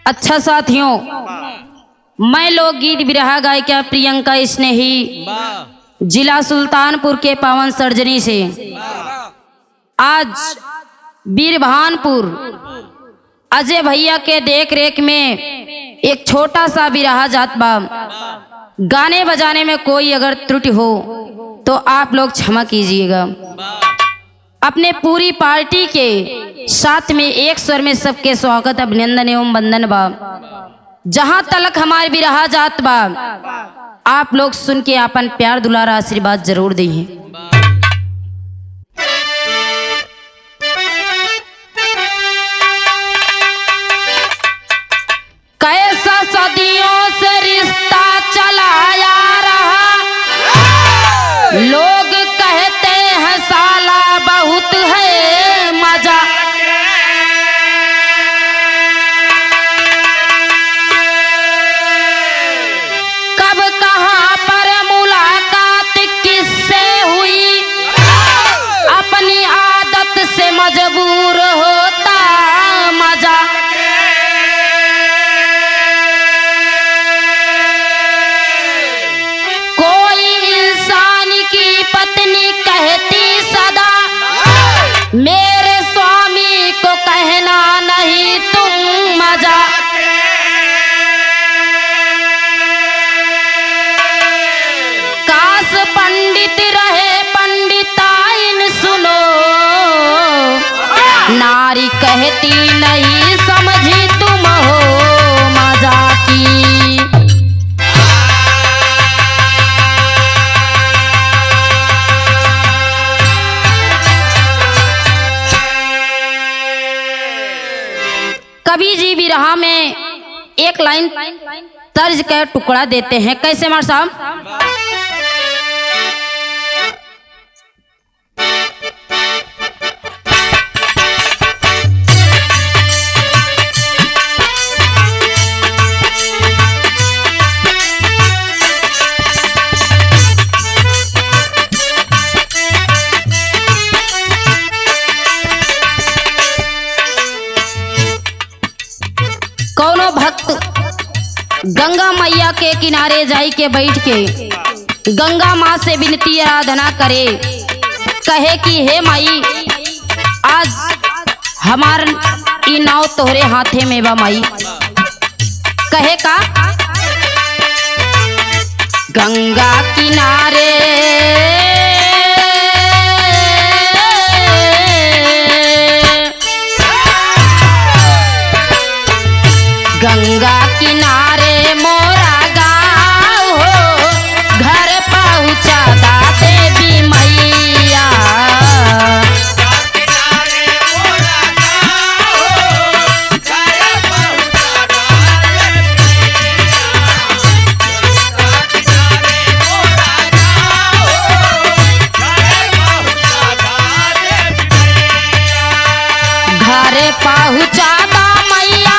अच्छा साथियों, मैं लोकगीत बिरहा गायिका प्रियंका स्नेही जिला सुल्तानपुर के पावन सर्जनी से आज बीरभानपुर अजय भैया के देख रेख में एक छोटा सा बिरहा जात बा। गाने बजाने में कोई अगर त्रुटि हो तो आप लोग क्षमा कीजिएगा। अपने पूरी पार्टी के साथ में एक स्वर में सबके स्वागत अभिनंदन एवं वंदन बा। जहां तलक हमारे बिरहा जात बा, आप लोग सुन के अपन प्यार दुलारा आशीर्वाद जरूर दिए। कैसा सदियों से रिश्ता चलाया रहा, लोग कहते हैं साला बहुत है मजा। कब कहां पर मुलाकात किससे हुई, अपनी आदत से मजबूर होता मजा। पत्नी कहती सदा, मेरे स्वामी को कहना नहीं तुम मजा। काश पंडित रहे पंडिताइन सुनो, नारी कहती नहीं समझी तुम हो मजा की। कवि जी बिरहा में एक लाइन तर्ज का टुकड़ा देते हैं। कैसे मार साहब? कौनो भक्त गंगा मैया के किनारे जाई के बैठ के गंगा माँ से विनती आराधना करे, कहे कि हे माई, आज हमार ई नाव तोहरे हाथे में बा माई। कहे का गंगा किनारे गंगा किनारे मोरा गाँव हो, घर पहुँचा दा देवी मैया। घर पहुँचा दा मैया,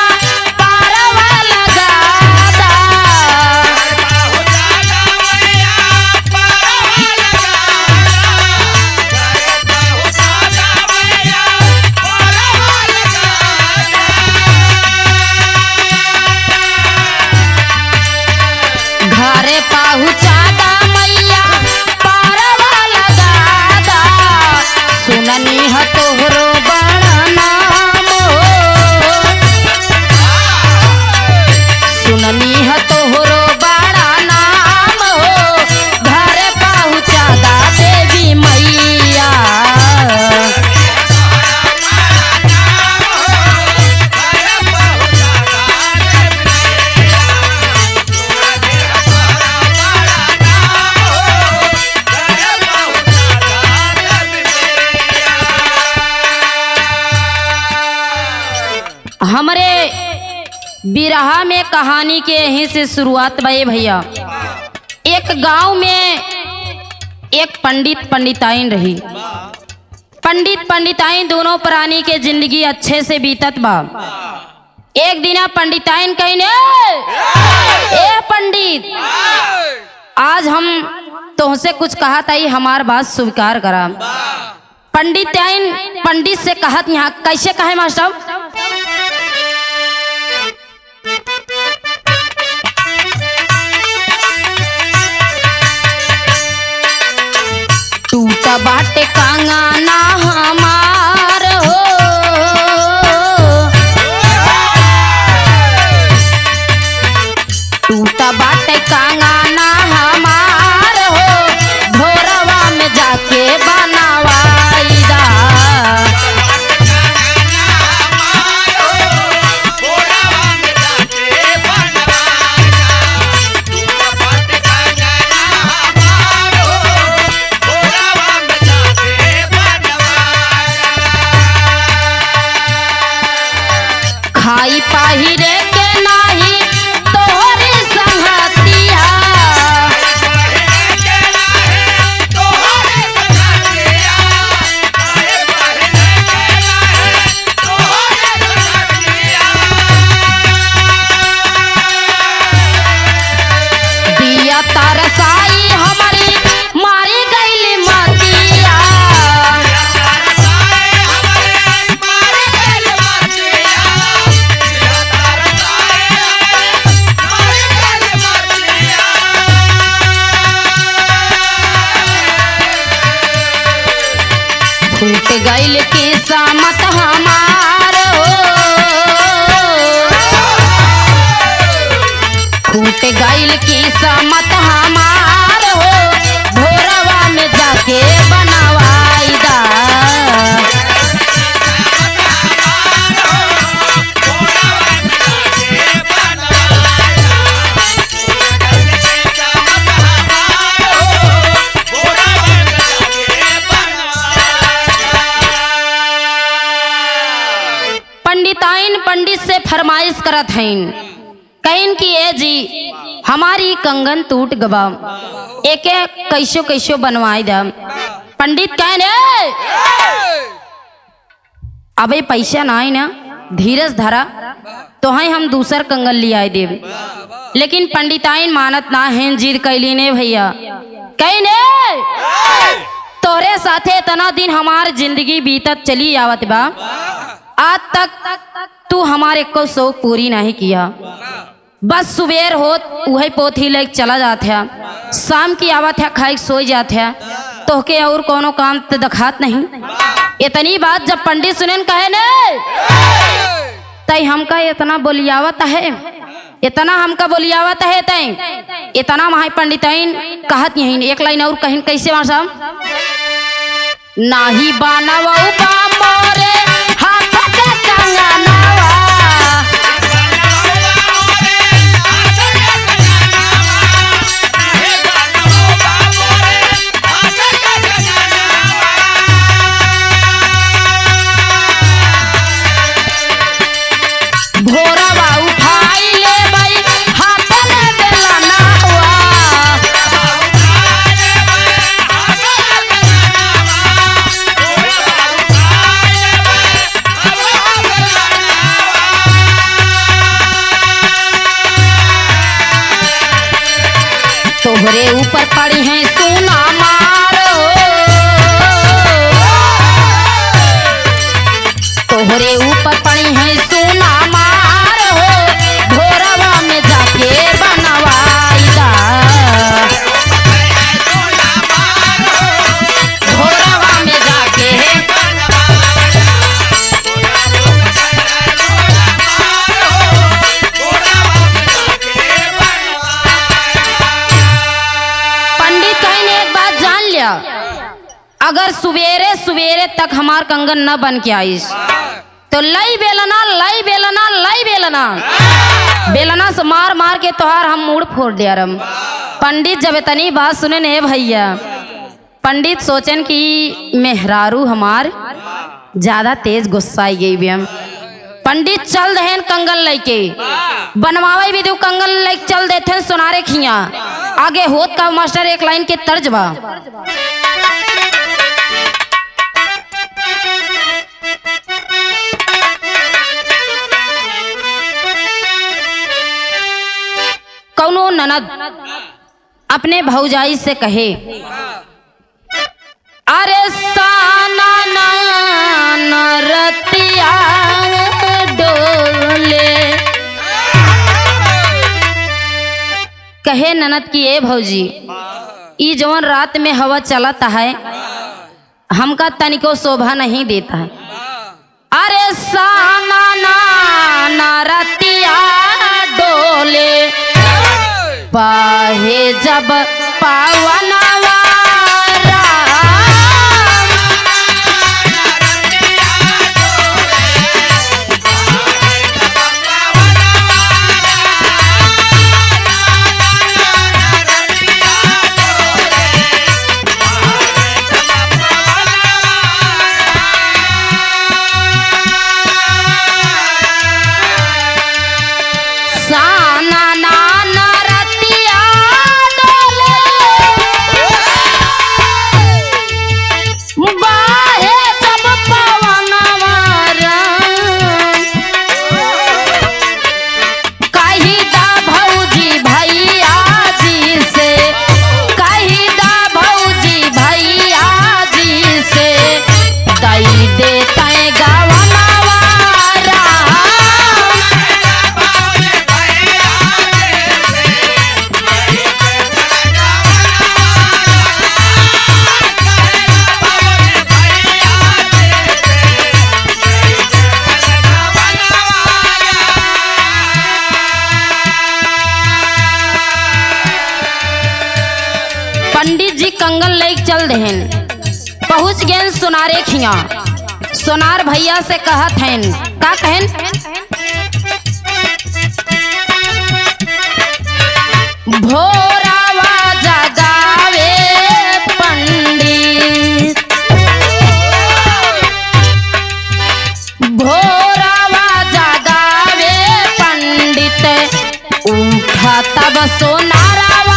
घरे पहुँचा दा मैया, पारवा लगा दा। सुननी है तोहरो बड़ा नाम हो, सुननी है तोहरो बड़ा नाम हो, घरे पहुँचा दा देवी मैया। हमरे बिरहा में कहानी के यहीं से शुरुआत भई भैया। एक गांव में एक पंडित पंडिताइन रही। पंडित पंडिताइन दोनों प्राणी के जिंदगी अच्छे से बीतत बा। एक दिन पंडिताइन कहने, ए पंडित, आज हम तुमसे कुछ कहा था, हमार बात स्वीकार करा। पंडित से कहत यहाँ कैसे कहे मास्टर? भाई पाहिरे के नाही तोहरी संगतिया। दिया तरसाई हमारी मारी गईली मतिया। फूट गईल किस्मत हमार हो, फूट गईल किस्मत हमार हो, भोरवा में जाके बनवाई दा। पंडिताइन पंडित से फरमाइश करत हैं, कहीं कि ए जी हमारी कंगन टूट गवा, एक कैसो कैसो बनवाई दा। पंडित कहने अबे पैसा ना आई ना, धीरज धरा तो है हम दूसर कंगन ले आए देव। लेकिन पंडिताइन मानत ना है, जिद कैली ने भैया कहने तोरे साथे इतना दिन हमार जिंदगी बीतत चली आवत बा, आज तक तू हमारे को शौक पूरी नहीं किया। बस सुबेर होत वही पोथी लेके चला जात है, शाम की आवत है खाई सो जात है, तोहके और कोनो काम तो दिखात नहीं। इतनी बात जब पंडित सुनन कहे ने तई हमका इतना बोलियावत है, इतना हमका बोलियावत है तई इतना माही पंडिताइन कहत यही एक लाइन और कहीं कैसे मासा नाही बानवा बा मोरे हाथ के कंगनवा। भोरवा उठाई ले भाई हाथ में बेलनवा। तोहरे ऊपर पड़ी है सोना मारो, तोहरे ऊपर पड़ी है सोना मारो, भोरवा में जाके बनवाई दा। भोरवा में जाके पंडित कहने एक बात जान लिया, अगर सुबेरे सुबेरे तक हमार कंगन न बन के आईस तो लई बेलना लई बेलना लई बेलना बेलना से मार मार के तोहार हम मूड फोड़ दिया रम। पंडित जब इतनी बात सुने ने भैया, पंडित सोचन कि मेहरारू हमार ज्यादा तेज गुस्साई गई भी हम। पंडित चल रहे कंगन लेके बनवावे भी दो कंगन लेके चल देते सुनारे खिया आगे होत का मास्टर एक लाइन के तर्ज बा। कौनो ननद अपने भौजाई से कहे अरे साना नरतिया डोले, कहे ननद की ए भौजी ई जवन रात में हवा चलता है हमका तनिको शोभा नहीं देता है। अरे साना नरतिया डोले पाहे जब पावनवा चल देहन। पहुँच गए सोनारे खिया। सोनार भैया से कहत हैं, का कहन, भोरावा जगावे पंडित, भोरावा जगावे पंडित, उठा तब सोनारावा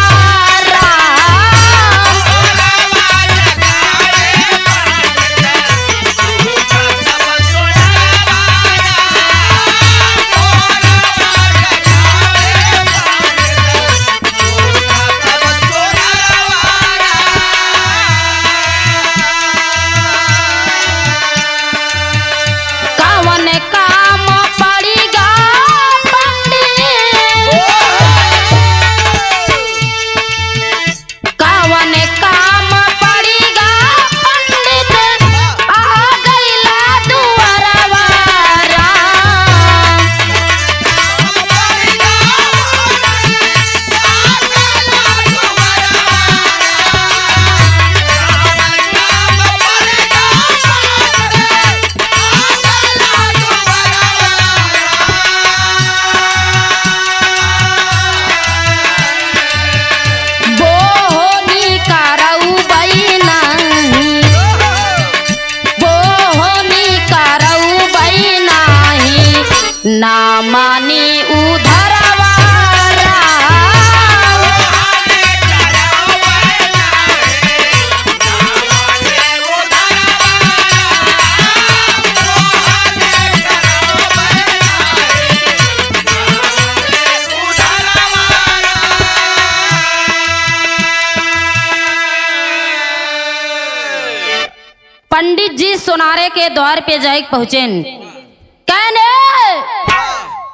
ना मानी उधरवा पंडित जी सोनारे के द्वार पे जाए पहुंचेन। कहने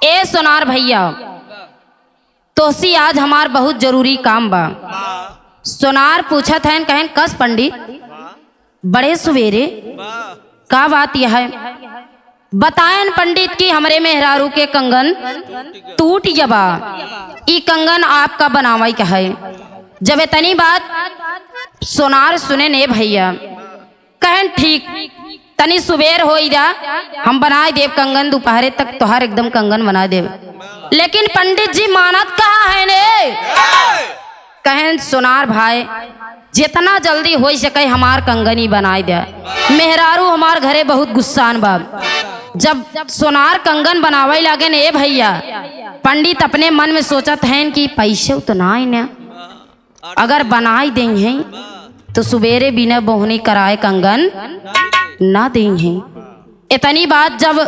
ए सोनार भैया, तोसी आज हमार बहुत जरूरी काम बा। सोनार पूछत हैं, कहन कस पंडित, बड़े सवेरे का बात यह है? बताएं पंडित की हमरे मेहरारू के कंगन टूट गया, ई कंगन आपका बनावाई का है। जब इतनी बात सोनार सुने ने भैया, कहन ठीक, तनी सुबेर हो जा, हम बनाए देव कंगन, दोपहरे तक तोहार एकदम कंगन बना देव। लेकिन पंडित जी मानत कहाँ है ने? कहन सोनार भाई, जितना जल्दी हो सके हमार कंगन ही बनाए दे। मेहरारू हमार घरे बहुत गुस्सान बा। जब सोनार कंगन बनावे लगे ने भैया, पंडित अपने मन में सोचत हैं कि पैसे तो ना ही ना, अगर बनाई देंगे तो सुबेरे बिना बोहनी कराए कंगन ना देंगे। इतनी बात जब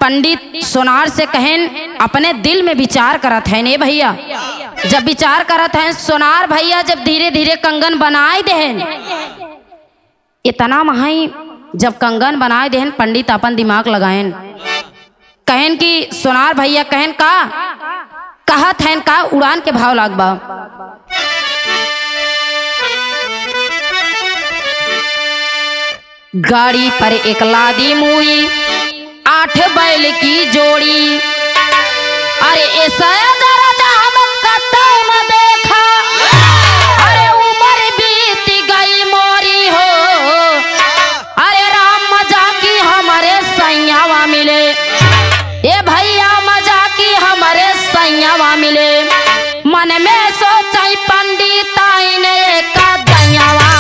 पंडित सोनार से कहन, अपने दिल में विचार करत है ने भैया। जब विचार करत हैं सोनार भैया, जब धीरे धीरे कंगन बनाए देहन, इतना महाई जब कंगन बनाए देहन, पंडित अपन दिमाग लगाएन। कहन कि सोनार भैया, कहन का कहत हैं, का उड़ान के भाव लागबा। गाड़ी पर एक लादी मुई, 8 बैल की जोड़ी, अरे ऐसा जरा हम कतौ न देखा, अरे उम्र बीत गई मोरी हो, अरे राम मजा की हमारे सैयावा मिले, ए भैया मजा की हमारे सैयावा मिले। मन में सोचाई पंडित ने का दयावा,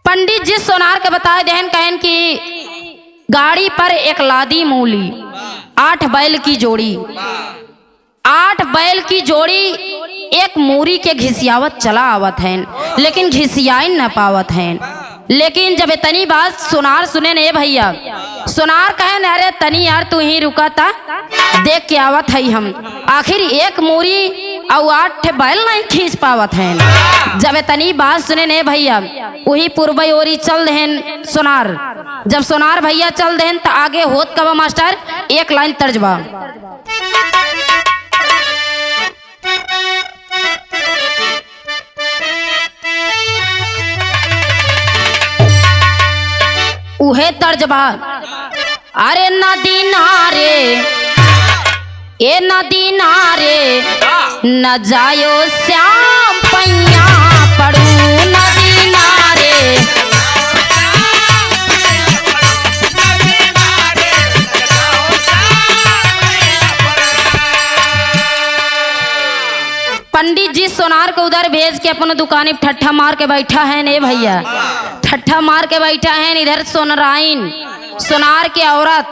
पंडित जी सोनार के बताए देहन, कहन की गाड़ी पर एक लादी मूली, 8 बैल की जोड़ी, 8 बैल की जोड़ी एक मूरी के घिसियावत चला आवत हैं, लेकिन घिसियाई न पावत हैं। लेकिन जब इतनी बात सोनार सुने ने भैया, सोनार कहन, अरे तनी यार तू ही रुका था, देख के आवत है हम, आखिर एक मूरी और 8 बैल नहीं खींच पावत हैं। जब इतनी बात सुने ने भैया, वही पूर्व ओरी चल देहन सोनार। जब सोनार भैया चल देहन तो आगे होत कबा मास्टर, एक लाइन तर्जबा, उहे तर्जबा, अरे नदी नारे ए नदी नारे न जायो श्याम पैया पड़ू नदी नारे। पंडित जी सोनार को उधर भेज के अपने दुकानी पे ठट्ठा मार के बैठा है ने भैया, ठट्ठा मार के बैठा है। इधर सोनराइन सोनार की औरत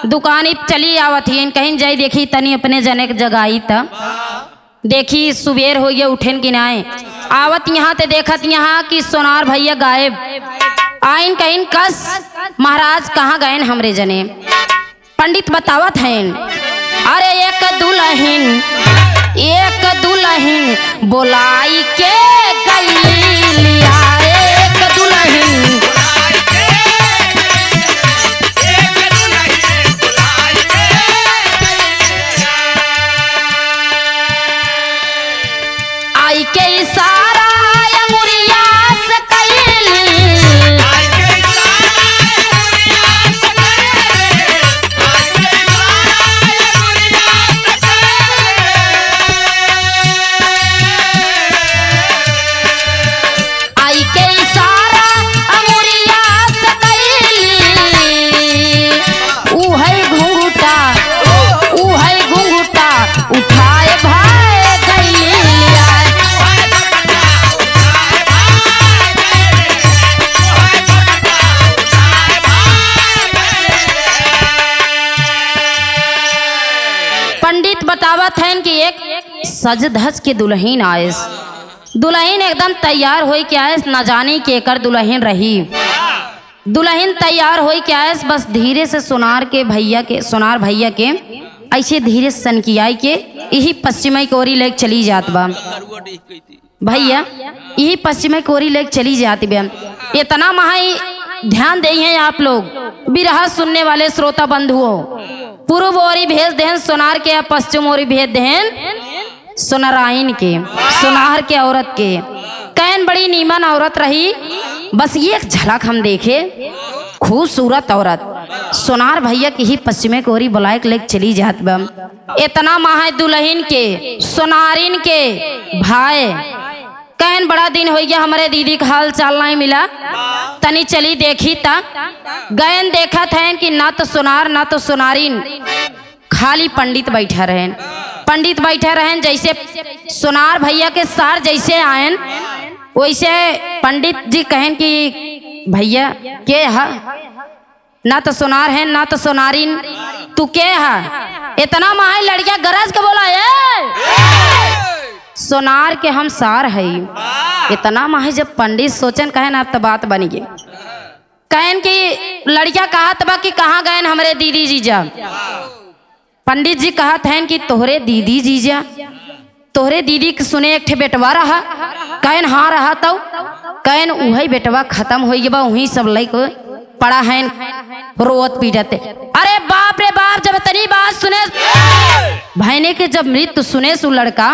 दुकानी पे चली आवत ही, कहीं जाई देखी तनी अपने जने के जगाई त देखी सुबेर हो गया उठेन कि नाए आवत यहाँ ते देखत यहाँ कि सोनार भैया गायब आइन कहीं कस महाराज कहाँ गए हमरे जने। पंडित बतावत हैं अरे एक दुल्हन बोलाई के गईलिया, एक दुल्हन आई के इशारा अंगुरिया से कैली, आई के इशारा अंगुरिया से कैली। ऊ है घुंघुटा उठाए भाई गईलिया। पंडित बतावत हैं कि एक सज धज के दुल्हन आए, दुल्हन एकदम तैयार हो के आए, न जाने के कर दुल्हन रही। दुल्हन तैयार हो के आए, बस धीरे से सोनार भैया के ऐसे धीरे सनकियाई के यही पश्चिमी कोरी लेके चली जात बा भैया, यही पश्चिमी कोरी लेके चली जाती बा। इतना महाई ध्यान दे हैं आप लोग बिरहा सुनने वाले श्रोता बंधुओं, पूर्व ओरी भेज दें सोनार के या पश्चिम ओरी भेज दें सोनाराइन के, सोनार के औरत के। कैन बड़ी नीमन औरत रही, बस ये एक झलक हम देखे, खूबसूरत औरत सोनार भैया की ही पश्चिमे कोरी बुलाए के लेके चली जात बा। इतना महा दुल्हन के सोनारिन के भाई कहन बड़ा दिन हो गया हमारे दीदी का हाल चाल नहीं मिला, तनी चली देखी ता गयन देखा था कि ना तो सोनार ना तो सोनारिन, खाली पंडित बैठा रहें। पंडित बैठे रहें जैसे सोनार भैया के सार जैसे आयन वैसे पंडित जी कहें कि भैया के है, ना तो सोनार है ना तो सोनारिन, तू के है? इतना माही लड़किया गरज के बोला है सोनार के हम सार है। इतना माही जब पंडित सोचन कहे ना अब तो बात बन गई, कहन कि लड़किया कहा तबा कि कहाँ गए हमारे दीदी जीजा। पंडित जी कहत हैं कि तोहरे दीदी जीजा, तोहरे दीदी के सुने एक ठे बेटवा रहा, कहन हाँ रहा तो कहन वही बेटवा खत्म हो गया, वही सब लैक पड़ा है रोत पीटते। अरे बाप रे बाप, जब इतनी बात सुने भैने के जब मृत्यु सुने सु लड़का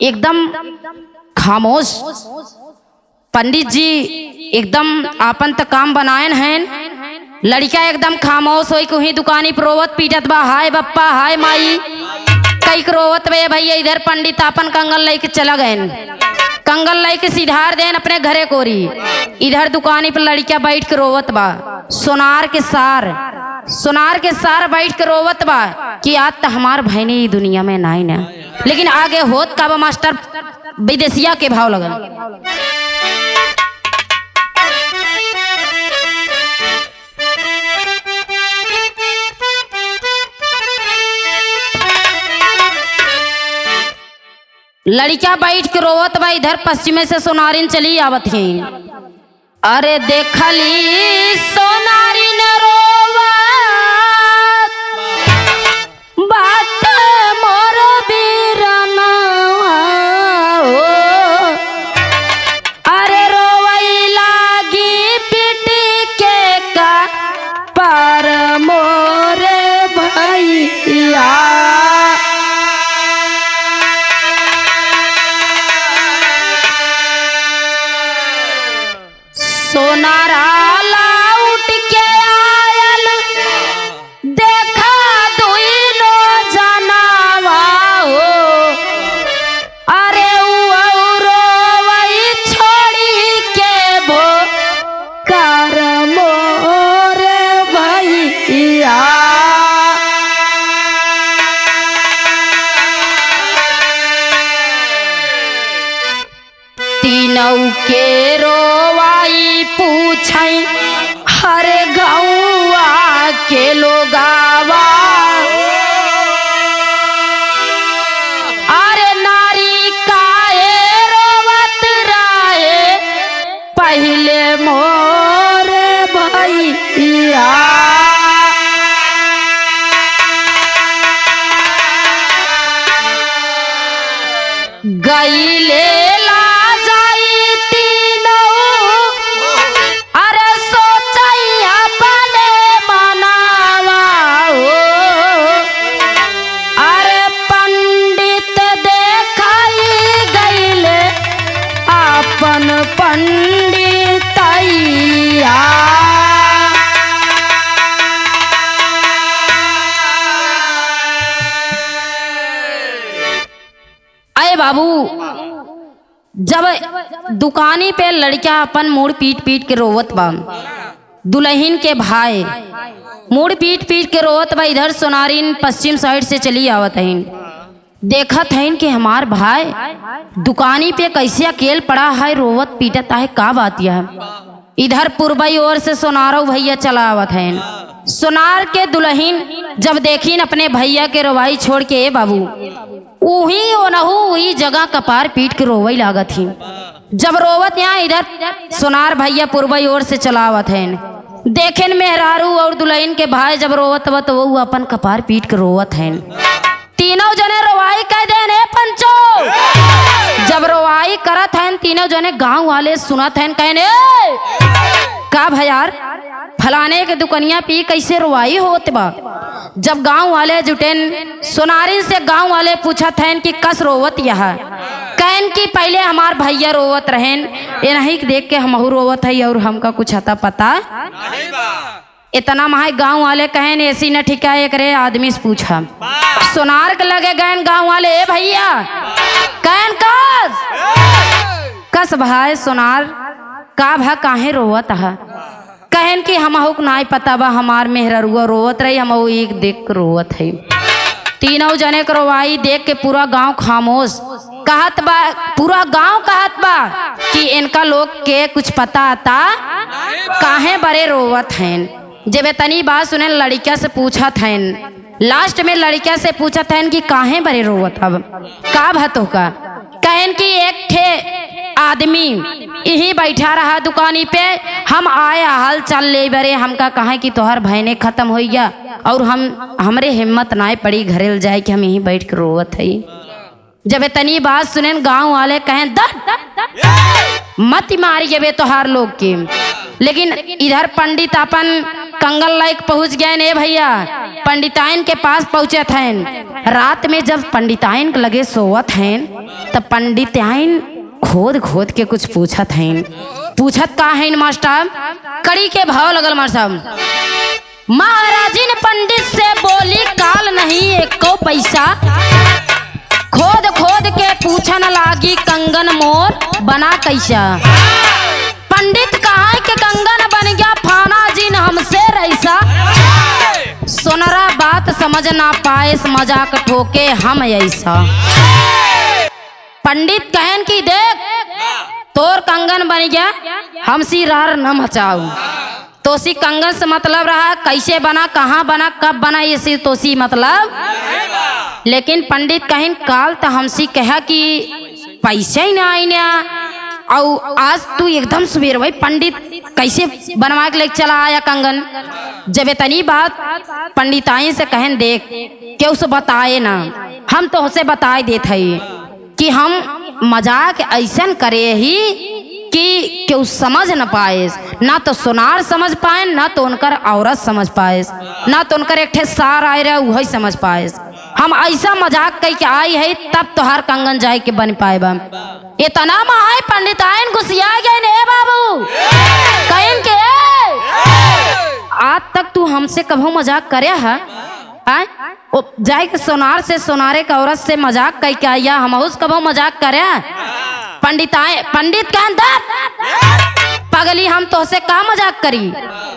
एकदम खामोश। पंडित जी एकदम आपन तक काम बनाए हैं, लड़का एकदम खामोश हो कहीं दुकानी पर रोवत पीटत बा, हाय बप्पा हाय माई कई रोवत बे भैया। इधर पंडित आपन कंगन लेके चला गए, कंगन लेके सिधार देन अपने घरे कोरी। इधर दुकानी पर लड़का बैठ के रोवत बा, सोनार के सार बैठ के रोवत बा कि आज तो हमार भैनी दुनिया में नहीं ना। लेकिन आगे होत का बा मास्टर विदेशिया के भाव लगन। लड़का बैठ के रोवत बा, इधर पश्चिमे से सोनारिन चली आवत है। अरे देखली सोनारिन रोवत बाट मोर बीरनवा, अरे रोवई लागी पिट के का पर मोर भैया। सोनारा के रोवाई पूछई हर गौआ के लोगावा अरे नारी काहे रोवत राहे पहले मोर भैया गईले ला जाई तीनों अरे सोचई अपने मनावा हो अरे पंडित देखाई गईले अपन पंडितैया बाबू जब दुकानी पे लड़का अपन मुड़ पीट पीट के रोवत बा दुल्हन के भाई मुड़ पीट पीट के रोवत बा इधर सोनारिन पश्चिम साइड से चली आवत है देखत है कि हमार भाई दुकानी पे कैसे अकेल पड़ा है रोवत पीटत है का बात यह इधर पूर्वी ओर से सोनारो भैया चला आवत है सोनार के दुल्हन जब देखीन अपने भैया के रोवाई छोड़ के ए बाबू उही ओनहू वही जगह कपार पीट के रोवई लागत ही जब रोवत यहाँ इधर सोनार भैया पूर्वी ओर से चलावत है देखेन मेहरारू और दुल्हन के भाई जब रोवत बा तो वो अपन कपार पीट के रोवत है तीनों जने रोवाई कह देने पंचो जब रोवाई करत हैं तीनों जने गांव वाले सुनत हैं कहने का भैयार फलाने के दुकनिया पी कैसे रोवाई होत बा जब गांव वाले जुटेन सोनारी से गांव वाले पूछत हैं कि कस रोवत यह कहन कि पहले हमार भैया रोवत रहेन ये नहीं देख के हमहू रोवत है और हमका कुछ आता पता इतना माहे गांव वाले कहन ऐसी न ठिका एक रे आदमी से पूछा सोनार के लगे गए गांव वाले ए भैया कहन कस भाई सोनार का भा काहे रोवत है कहन कि हमहू नाई पता बा हमार मेहररुआ रोवत रही हमहू एक देख के रोवत है तीनों जने के रोवाई देख के पूरा गांव खामोश कहत बा पूरा गांव कहत बा कि इनका लोग के कुछ पता आता काहे बड़े रोवत हैं जब तनी बात सुने लड़किया से पूछत हैं लास्ट में लड़किया से पूछत हैं कि काहे बड़े रोवत अब का भतो का कहन कि एक ठे आदमी यही बैठा रहा दुकानी पे हम आए हाल चल ले बरे हमका कहा कि तोहर भयने खत्म हो गया और हमरे हिम्मत ना पड़ी घरेल जाए कि हम यहीं बैठ के रोवत है जब तनी बात सुने गांव वाले कहें मत मारी जबे तोहार लोग के लेकिन इधर पंडित अपन कंगल लायक पहुंच गए ने भैया पंडिताइन के पास पहुंचे थे रात में जब पंडिताइन के लगे सोवत हैं तब पंडिताइन खोद खोद के कुछ पूछत हैं पूछत का है मास्टर कड़ी के भाव लगल मास्टर महाराजिन पंडित से बोली काल नहीं एको पैसा खोद खोद के पूछन लागी कंगन मोर बना कैसा पंडित कहा के कंगन बन गया फाना जिन हमसे रैसा सोनरा बात समझ ना पाए मजाक ठोके हम ऐसा पंडित कहन की देख तोर कंगन बन गया हमसी रार न मचाऊ तोसी कंगन से मतलब रहा कैसे बना कहाँ बना कब बना ये तोसी मतलब लेकिन पंडित कहन काल तो हमसी कहा कि पैसे ही ना आई ना और आज तू एकदम सवेर भाई पंडित कैसे बनवा के लेके चला आया कंगन जब इतनी बात पंडिताई से कहन देख क्यों से बताए ना हम तो उसे बताए देते है कि हम मजाक ऐसा करे ही कि क्यों समझ न पाए ना तो सोनार समझ पाए ना तो उनकर औरत समझ पाए ना तो उनकर एक ठे सार आए रहे वही समझ पाए हम ऐसा मजाक कह के आई है तब तो हर कंगन जाए के बन पाए बा इतना महाय पंडिताइन घुसिया गए ने बाबू कहन के आज तक तू हमसे कभू मजाक करे है जाए के सोनार से सोनारे के औरत से मजाक कह के आया हम उस कभू मजाक करे पंडित कहन पगली हम तो से का मजाक करी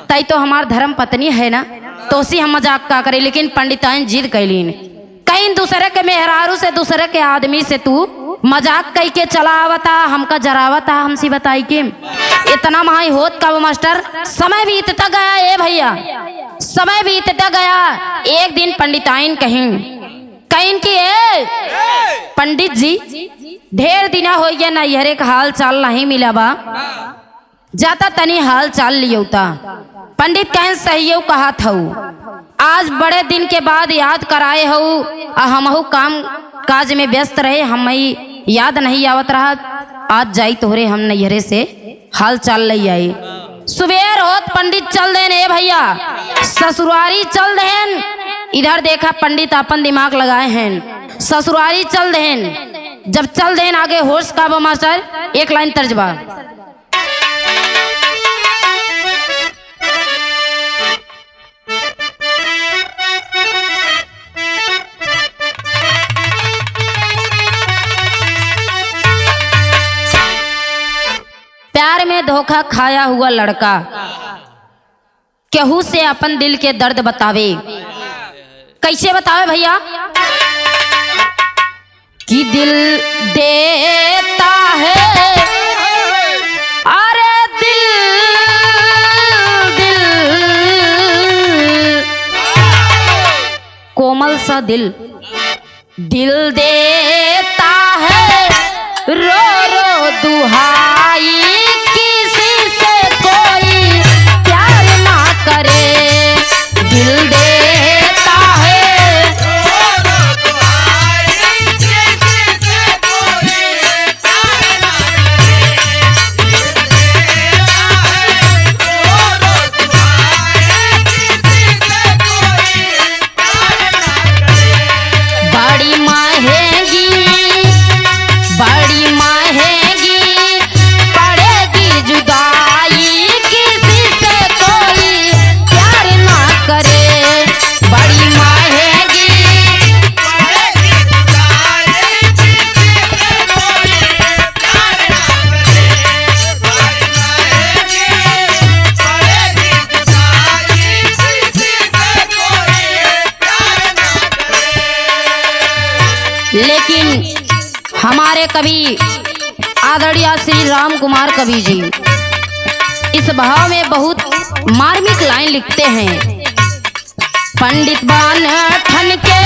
तई तो हमार धर्म पत्नी है ना तो सी हम मजाक का करी लेकिन पंडिताइन जिद कैलीन कहीं दूसरे के मेहरारू से दूसरे के आदमी से तू मजाक कई के चला आवता, हमका जरावता, हमसे बताई के इतना महाई होत का वो मास्टर। समय बीतता गया ए भैया, समय बीतता गया। एक दिन पंडिताइन कहीं कि ए पंडित जी ढेर दिना हो गया नैहरे का हाल चाल नहीं मिला बा, जाता तनी हाल चाल लियोता। पंडित कहें सही कहा था, आज बड़े दिन के बाद याद कराए हो, हमहू काम काज में व्यस्त रहे, हम याद नहीं आवत रहा। आज जाई तोहरे हम नैहरे से हाल चाल ले आई। सुबेर होत पंडित चल देन ए भैया, ससुरारी चल देन। इधर देखा पंडित अपन दिमाग लगाए हैं, ससुरारी चल देन। जब चल देन आगे होश का बा मास्टर, एक लाइन तर्जबा। प्यार में धोखा खाया हुआ लड़का केहू से अपन दिल के दर्द बतावे। कैसे बतावे भैया? कि दिल देता है, अरे दिल दिल कोमल सा दिल, दिल देता है रो रो दुहाई, किसी से कोई प्यार ना करे। दिल देता है रो रो दुहाई, किसी से कोई प्यार ना करे। दिल देता है रो रो दुहाई, किसी से कोई प्यार ना करे। बड़ी महंगी बड़ी महंगी पड़ेगी जुदाई, किसी से कोई प्यार ना करे। बड़ी महंगी पड़ेगी जुदाई, किसी से कोई प्यार ना करे। बड़ी महंगी पड़ेगी जुदाई, किसी से कोई प्यार ना करे। लेकिन हमारे कवि आदरणीय श्री राम कुमार कवि जी इस भाव में बहुत मार्मिक लाइन लिखते हैं। पंडित बान ठन के,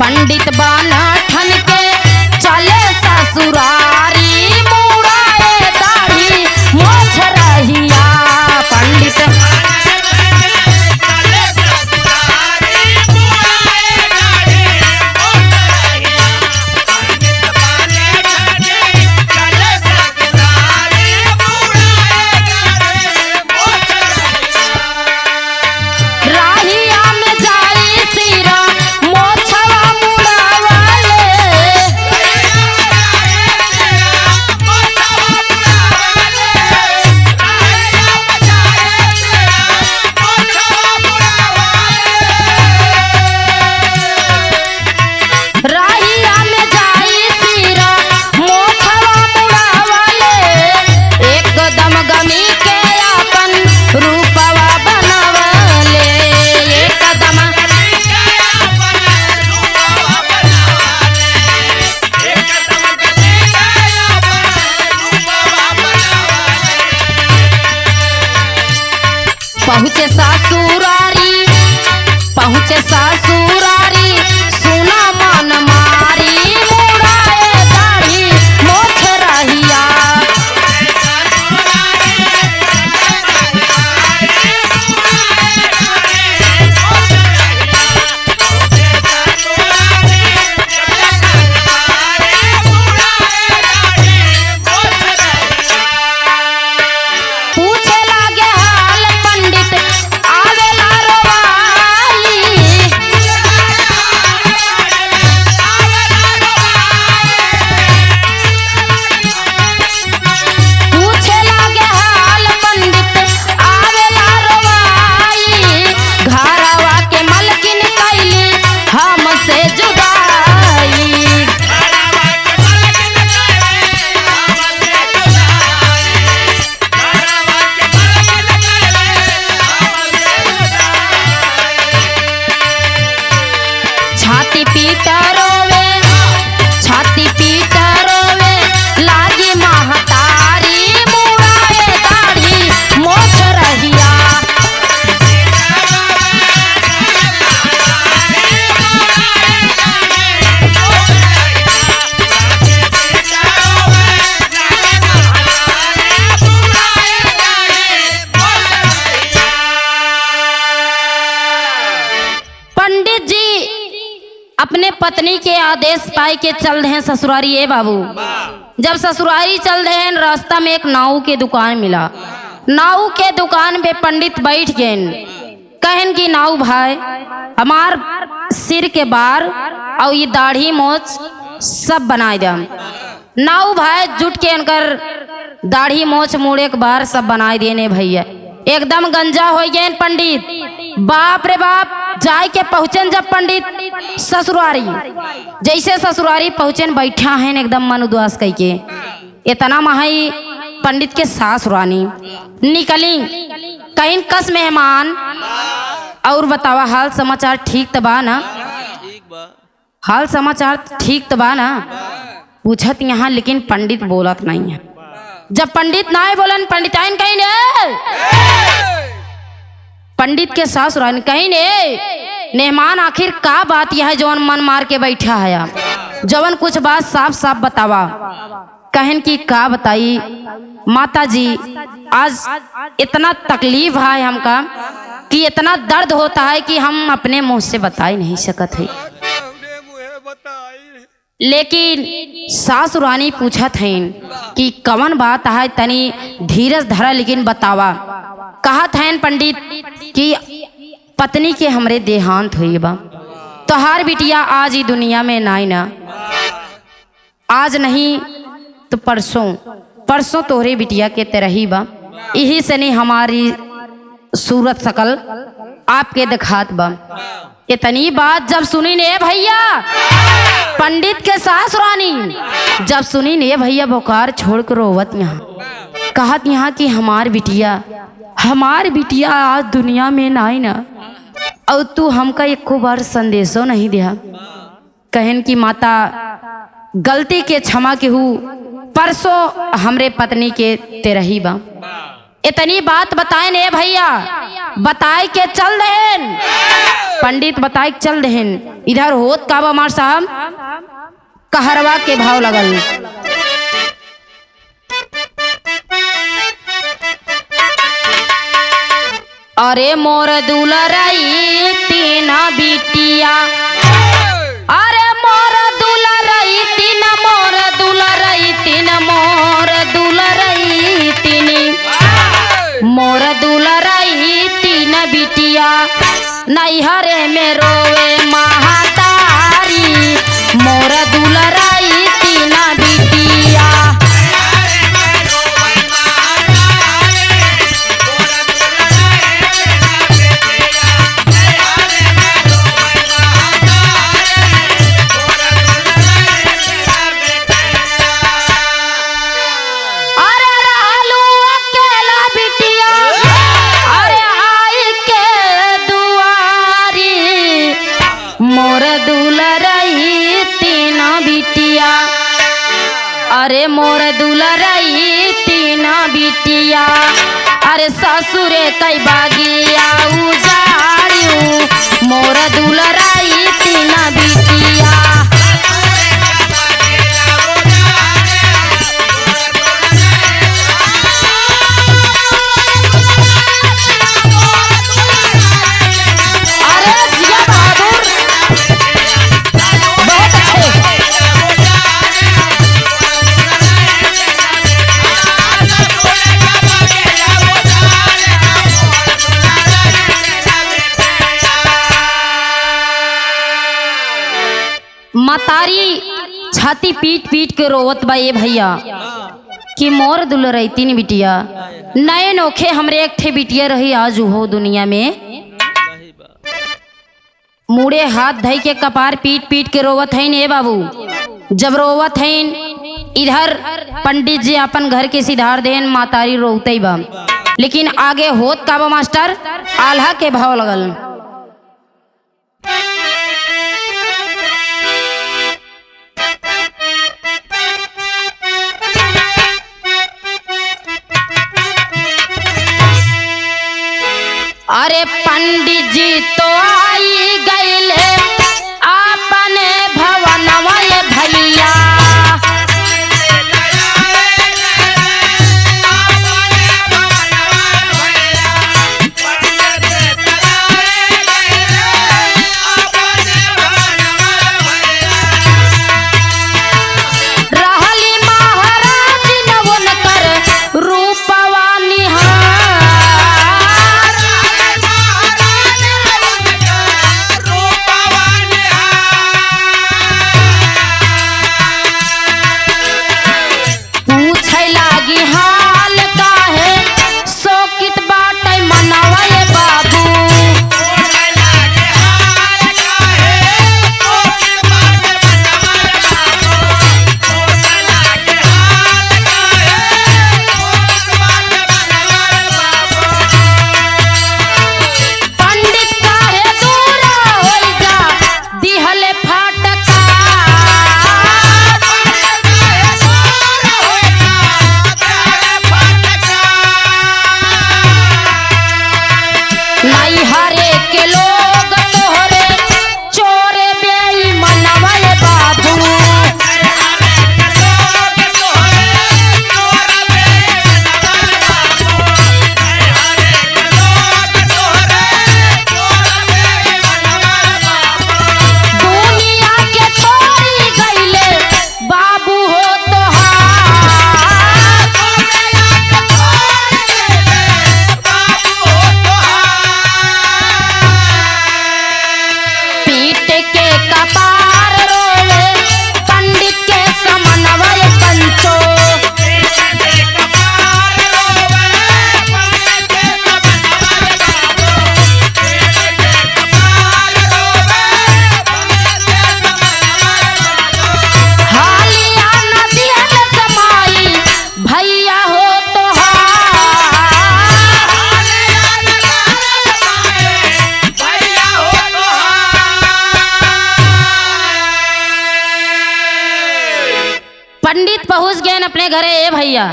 पंडित बान ठन के चले ससुरारी, मुड़ाए दाढ़ी मोछ रहिया। पंडित पहुँचे ससुरारी, पहुँचे ससुरारी, सुना मन मारी, मुड़ाए दाढ़ी मोछ रहिया। पूछे लागे हाल पंडित आवेला रोवाई, पत्नी के आदेश पाई के चल रहे ससुरारी। ए बाबू, जब ससुरारी चल रहे हैं, रास्ता में एक नाऊ के दुकान मिला। नाऊ के दुकान पे पंडित बैठ गए, कहन की नाऊ भाई, हमार सिर के बार और ये दाढ़ी मोछ सब बनाए दम। नाऊ भाई जुट के उनकर दाढ़ी मोछ मुड़े के बार सब बनाए देने भैया। एकदम गंजा हो गए पंडित। बाप रे बाप, जाए के पहुंचन जब पंडित ससुरारी, जैसे ससुरारी पहुंचन बैठा है एकदम मन उदास कह के। इतना महाई पंडित के सास रानी निकली, कहीं कस मेहमान और बतावा हाल समाचार ठीक तबा ना? हाल समाचार ठीक तबा ना पूछत यहाँ, लेकिन पंडित बोलत नहीं है। जब पंडित ना बोलन, पंडित आइन कहीं ने पंडित के सास रानी कहीं ने मेहमान आखिर का बात यह है जवन मन मार के बैठा है, जवन कुछ बात साफ साफ बतावा। कहन की का बताई माता जी, आज इतना तकलीफ है हमका कि इतना दर्द होता है कि हम अपने मुंह से बता ही नहीं सकत है। लेकिन सासु रानी पूछत हैं कि कवन बात है, तनी धीरज धरा लेकिन बतावा। कहत हैं पंडित कि पत्नी के हमरे देहांत हुई बा, तोहार बिटिया आज ही दुनिया में नाई ना, आज नहीं तो परसों, परसों तोहरे बिटिया के तरही बा। यही से नहीं हमारी सूरत शकल आपके दिखात बा। इतनी बात जब सुनी ने भैया, पंडित के सास रानी जब सुनी ने भैया, बुखार छोड़ कर रोवत यहाँ, कहत यहाँ कि हमार बिटिया आज दुनिया में नाई ना, और तू हमका एको बार संदेशो नहीं दिया। कहन की माता, गलती के क्षमा के हूँ, परसों हमरे पत्नी के तेरही बा। इतनी बात बताए ने भैया, बताए के चल देन पंडित, बताए के चल देन। इधर होत का बा मार साहब, कहरवा के भाव लगल। अरे मोर दुलरई तीन बिटिया, अरे मोर दुलरई तीन, मोर दुलरई तीन, मोर दुलरई तीन, मोर दुलरई तीन बिटिया, नैहरे में रोवे महातारी, मोर दुलरई तीन बिटिया। अरे मोर दुलरई तीन बिटिया, अरे ससुरे कई बागिया उजाड़ू, मोर दुलरई तीन बिटिया। अरे जिया बहादुर, बहुत अच्छे। मतारी छाती पीट पीट के रोवत बा ये भैया कि मोर दुलरई तीन बिटिया, नए नोखे हमरे एक ठे बिटिया रही, आज हो दुनिया में। मुड़े हाथ धई के कपार पीट पीट के रोवत है ने बाबू। जब रोवत है, इधर पंडित जी अपन घर के सिधार देन, मातारी रोते बा। लेकिन आगे होत का बा मास्टर, आल्हा के भाव लगल। अरे पंडित जी तो आई गईले अपने भवनवा ये भैया, अपने घरे ए भैया।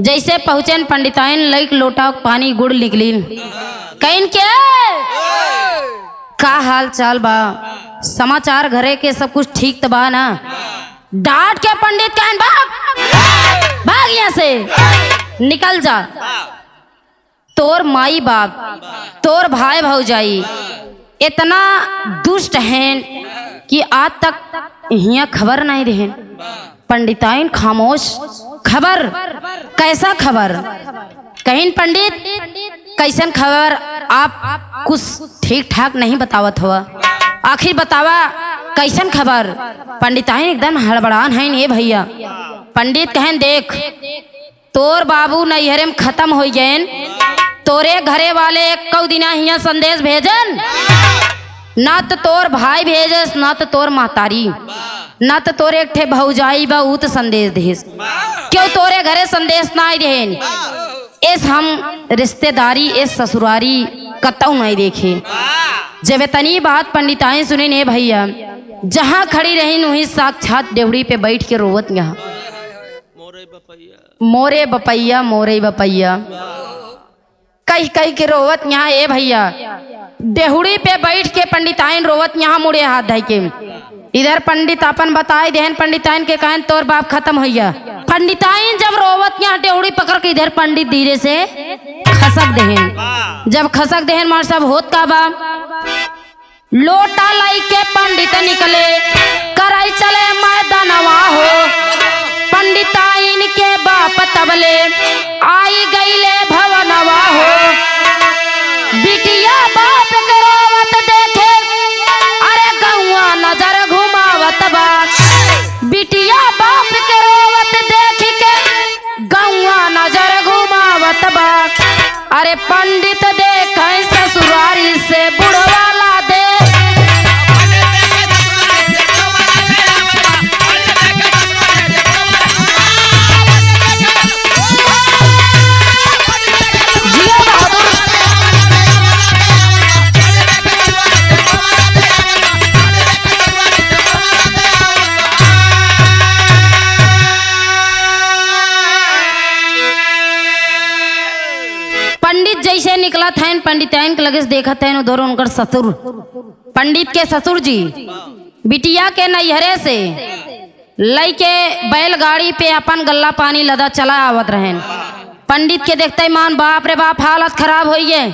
जैसे पहुँचन पंडिताइन लइक लोटा पानी गुड़ निकलिन। कहीं के का हाल चाल बा, समाचार घरे के सब कुछ ठीक तो बा ना। डांट के पंडित कहन भाग भाग यहाँ से, निकल जा। तोर माई बाप तोर भाई भौजाई इतना दुष्ट हैं कि आज तक यहाँ खबर नहीं रहे। पंडिताइन खामोश। खबर कैसा खबर? कहीं पंडित कैसन खबर? आप कुछ ठीक ठाक नहीं बतावत हुआ, आखिर बतावा कैसन खबर? पंडिताइन एकदम हड़बड़ान है ये भैया। पंडित कहन देख, तोर बाबू नैहरे में खत्म हो गए, तोरे घरे वाले एक दिना हिया संदेश भेजन, ना तो तोर भाई भेजस, ना तो तोर महतारी, ना तो तोरे एक ठे भौजाई बा ऊ तो संदेश देस। क्यों तोरे घरे संदेश ना आई रहेन? इस हम रिश्तेदारी इस ससुरारी कतौ नहीं देखे। जब इतनी बात पंडिताएं सुनी ने भैया, जहाँ खड़ी रही वहीं साक्षात डेवड़ी पे बैठ के रोवत यहाँ, मोरे बपैया मोरे बपैया कही कही के रोवत यहाँ। ए भैया देहुड़ी पे बैठ के पंडिताइन रोवत यहाँ मुड़े हाथ धइ के। इधर पंडित अपन बताए देहन पंडिताइन के कहन तोर बाप खत्म हो गया। पंडिताइन जब रोवत यहाँ डेहुड़ी पकड़ के इधर पंडित धीरे से खसक देहन। जब खसक देहन मार सब होत का बा, लोटा लाई के पंडित निकले कराई चले मैदानवा हो। पंडिताइन के बाप तबले आई गईले भवनवा हो। बिटिया बाप के रोवत देखे अरे गौआ नजर घुमावत बा। बिटिया बाप के रोवत देख के गौआ नजर घुमावत बा। अरे पंडित देखे ससुरारी से बुढ़वाला दे। पंडित जैसे निकला था पंडिताइन के लगे देखा था उधर उनकर ससुर, पंडित के ससुर जी बिटिया के नैहरे से लई के बैलगाड़ी पे अपन गल्ला पानी लदा चला आवत रहे। पंडित के देखते ही मान बाप रे बाप हालत खराब हो गए।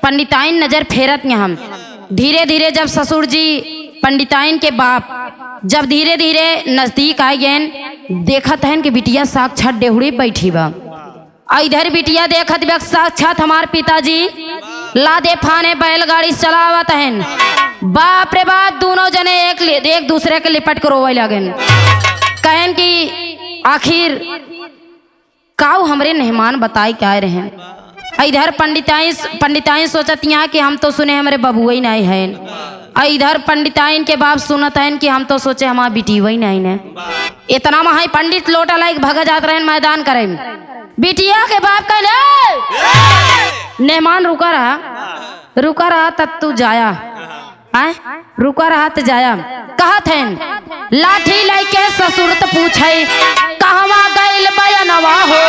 पंडिताइन नजर फेरत यहाँ। धीरे धीरे जब ससुर जी पंडिताइन के बाप जब धीरे धीरे नजदीक आए गए, देखत है कि बिटिया साक्षात डेहुड़ी बैठी बा। इधर बिटिया देखत व्यक्त साक्षात हमार पिताजी लादे फाने बैलगाड़ी चलावत हैं। बाप रे बाप दोनों जने एक दूसरे के लिपट कर रोवे लगन। कहन कि आखिर काऊ हमरे मेहमान बताए क्या रहे। इधर पंडिताइन सोचत यहाँ कि हम तो सुने हमारे बबुआ नहीं है। इधर पंडिताइन के बाप सुनत हैं कि हम तो सोचे हमारा बिटिया ही नहीं है। इतना महाई पंडित लोटा लाइक भगा जात रहे मैदान करे। बिटिया के बाप कहले मेहमान रुका रहा तब तू जाया, रुका रहा तो जाया। कहत हैं लाठी लेके ससुर तो पूछे कहवा गइल बयनवा हो।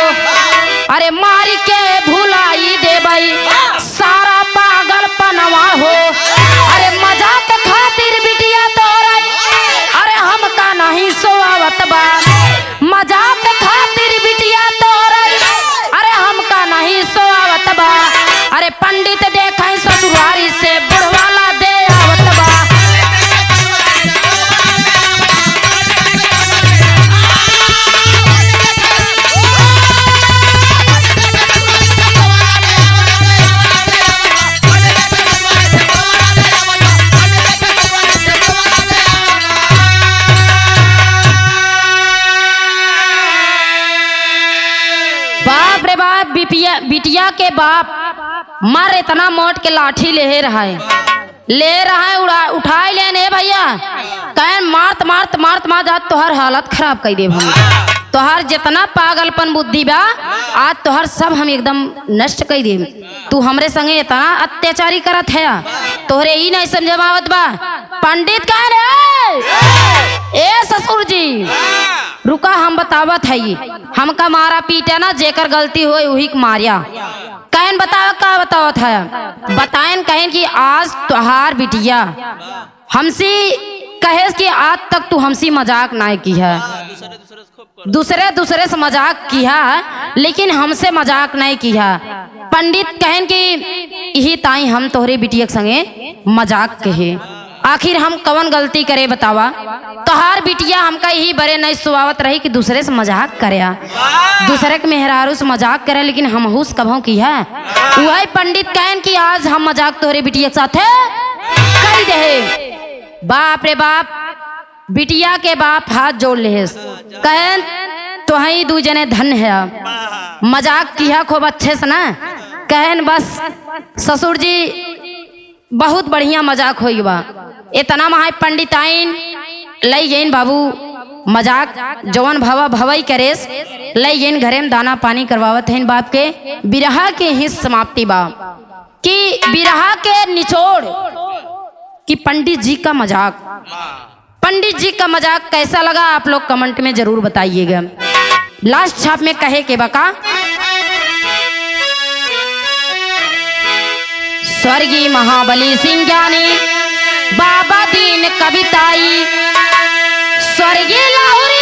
अरे मार के भुलाई देबई सारा पागल पनवा हो। अरे मजाक खातिर बिटिया तोरा अरे हमका नहीं सोवत बा। मजाक खातिर बिटिया तोरा अरे हमका नहीं सोवत बा। अरे पंडित देखे ससुरारी से बुढ़वाला दे आवत बा। बिटिया के बाप मार इतना मोट के लाठी ले रहा है उठाए लेने भैया। कह मारत जात तोहर हालत खराब कर दे। तोहर जितना पागलपन बुद्धि बा आज तोहर सब हम एकदम नष्ट कर दे। तू हमरे संगे इतना अत्याचारी करत है, तोहरे ही नहीं समझावत बा। पंडित कह रहे ए ससुर जी रुका हम बतावत है। हमका मारा पीटा ना, जेकर गलती हो वही के मारिया। कहन बतावा का बतावत है। बताएन कहन कि आज तुहार बिटिया हमसे कहे कि आज तक तू हमसे मजाक ना की है, दूसरे से मजाक किया लेकिन हमसे मजाक नहीं किया। पंडित कहन कि यही ताई हम तोहरे बिटिया के संगे मजाक कहे। आखिर हम कवन गलती करे बतावा। तोहार बिटिया हमका यही बड़े नहीं सुवावत रही कि दूसरे से मजाक करे, दूसरे के मेहरारू से मजाक करे, लेकिन हम हुस कभों की है। वही पंडित कहन कि आज हम मजाक तोहरे बिटिया के साथ कर दे। बाप रे बाप, बिटिया के बाप हाथ जोड़ ले कहन तो ही दू जने धन है, मजाक किया खूब अच्छे से ना। कहन बस ससुर जी बहुत बढ़िया मजाक होई बा। इतना महा पंडित आइन लई गईन बाबू मजाक जवन भवा भवई करेस, लई गईन घरे में दाना पानी करवावत हैं बाप के। बिरहा के ही समाप्ति बा कि बिरहा के निचोड़ कि पंडित जी का मजाक, पंडित जी का मजाक कैसा लगा आप लोग कमेंट में जरूर बताइएगा। लास्ट छाप में कहे के बका स्वर्गीय महाबली सिंह ज्ञानी बाबा दीन कविताई, स्वर्गीय लाहौरी